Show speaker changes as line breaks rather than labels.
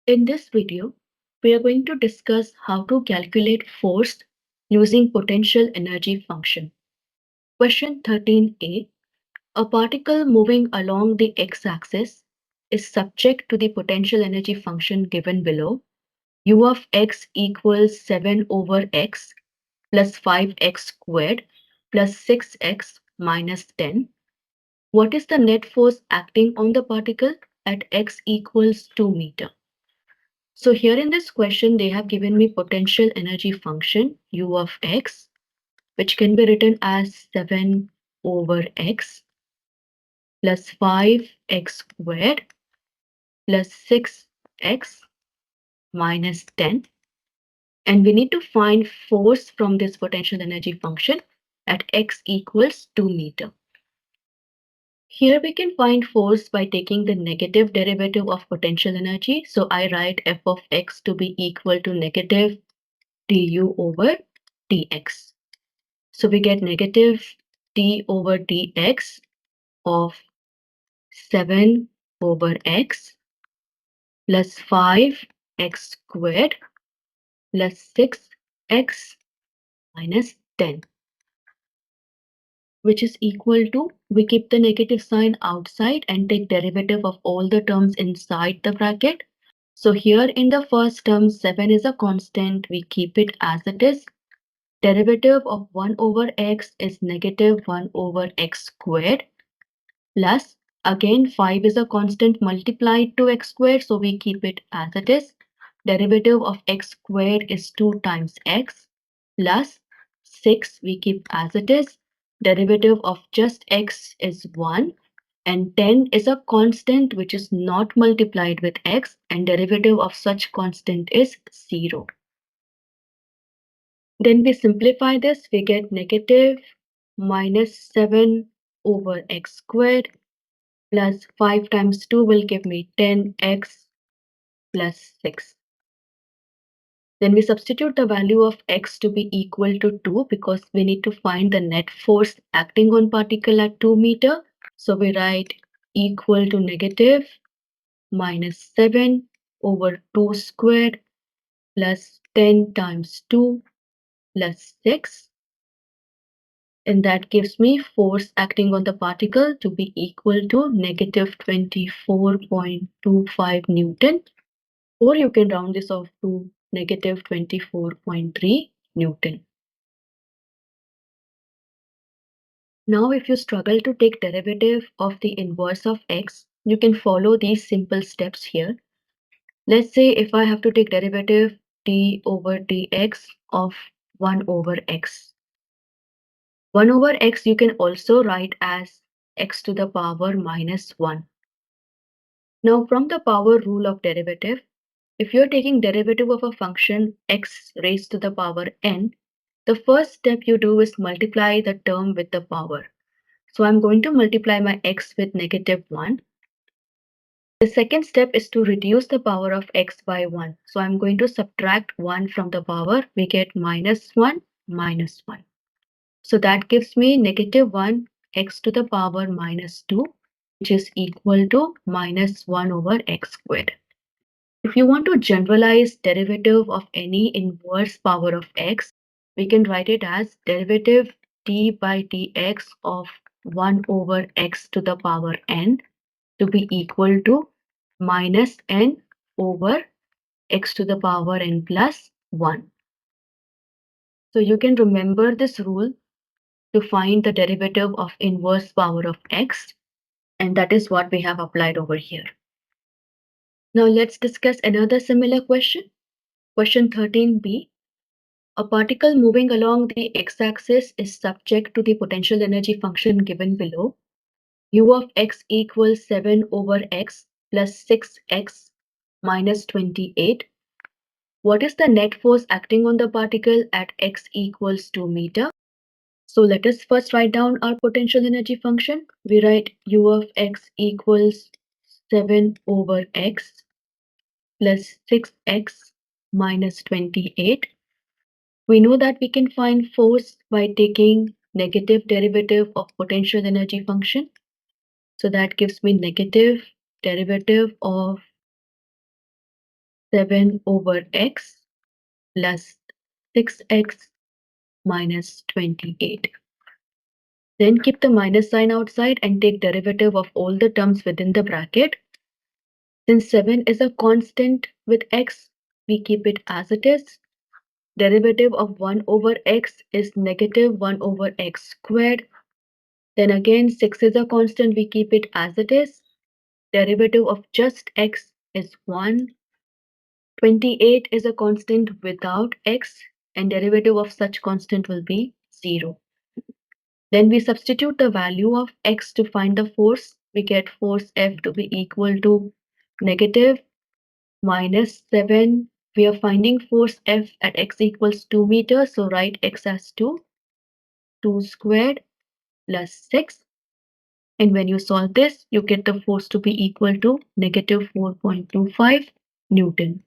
In this video, we are going to discuss how to calculate force using potential energy function. Question 13a. A particle moving along the x-axis is subject to the potential energy function given below. U of x equals 7 over x plus 5x squared plus 6x minus 10. What is the net force acting on the particle at x equals 2 meter? So here in this question, they have given me potential energy function u of x, which can be written as 7 over x plus 5x squared plus 6x minus 10. And we need to find force from this potential energy function at x equals 2 meter. Here we can find force by taking the negative derivative of potential energy. So I write f of x to be equal to negative du over dx. So we get negative d over dx of 7 over x plus 5x squared plus 6x minus 10, which is equal to, we keep the negative sign outside and take derivative of all the terms inside the bracket. So here in the first term, 7 is a constant, we keep it as it is. Derivative of 1 over x is negative 1 over x squared plus, again 5 is a constant multiplied to x squared, so we keep it as it is. Derivative of x squared is 2 times x plus 6 we keep as it is. Derivative of just x is 1 and 10 is a constant which is not multiplied with x, and derivative of such constant is 0. Then we simplify this, we get negative minus 7 over x squared plus 5 times 2 will give me 10x plus 6. Then we substitute the value of x to be equal to 2 because we need to find the net force acting on particle at 2 meter. So we write equal to negative minus 7 over 2 squared plus 10 times 2 plus 6. And that gives me force acting on the particle to be equal to negative 24.25 Newton, or you can round this off to negative 24.3 Newton. Now, if you struggle to take derivative of the inverse of x, you can follow these simple steps here. Let's say if I have to take derivative d over dx of 1 over x. 1 over x you can also write as x to the power minus 1. Now from the power rule of derivative, if you're taking derivative of a function x raised to the power n, the first step you do is multiply the term with the power. So I'm going to multiply my x with negative 1. The second step is to reduce the power of x by 1. So I'm going to subtract 1 from the power. We get minus 1, minus 1. So that gives me negative 1 x to the power minus 2, which is equal to minus 1 over x squared. If you want to generalize derivative of any inverse power of x, we can write it as derivative d by dx of 1 over x to the power n to be equal to minus n over x to the power n plus 1. So you can remember this rule to find the derivative of inverse power of x, and that is what we have applied over here. Now let's discuss another similar question. Question 13b. A particle moving along the x-axis is subject to the potential energy function given below. U of x equals 7 over x plus 6x minus 28. What is the net force acting on the particle at x equals 2 meter? So let us first write down our potential energy function. We write u of x equals 7 over x plus 6x minus 28. We know that we can find force by taking negative derivative of potential energy function. So that gives me negative derivative of 7 over x plus 6x minus 28. Then keep the minus sign outside and take derivative of all the terms within the bracket. Since 7 is a constant with x, we keep it as it is. Derivative of 1 over x is negative 1 over x squared. Then again, 6 is a constant, we keep it as it is. Derivative of just x is 1. 28 is a constant without x, and derivative of such constant will be 0. Then we substitute the value of x to find the force. We get force F to be equal to negative minus 7. We are finding force F at x equals 2 meters, so write x as 2. 2 squared plus 6. And when you solve this, you get the force to be equal to negative 4.25 Newton.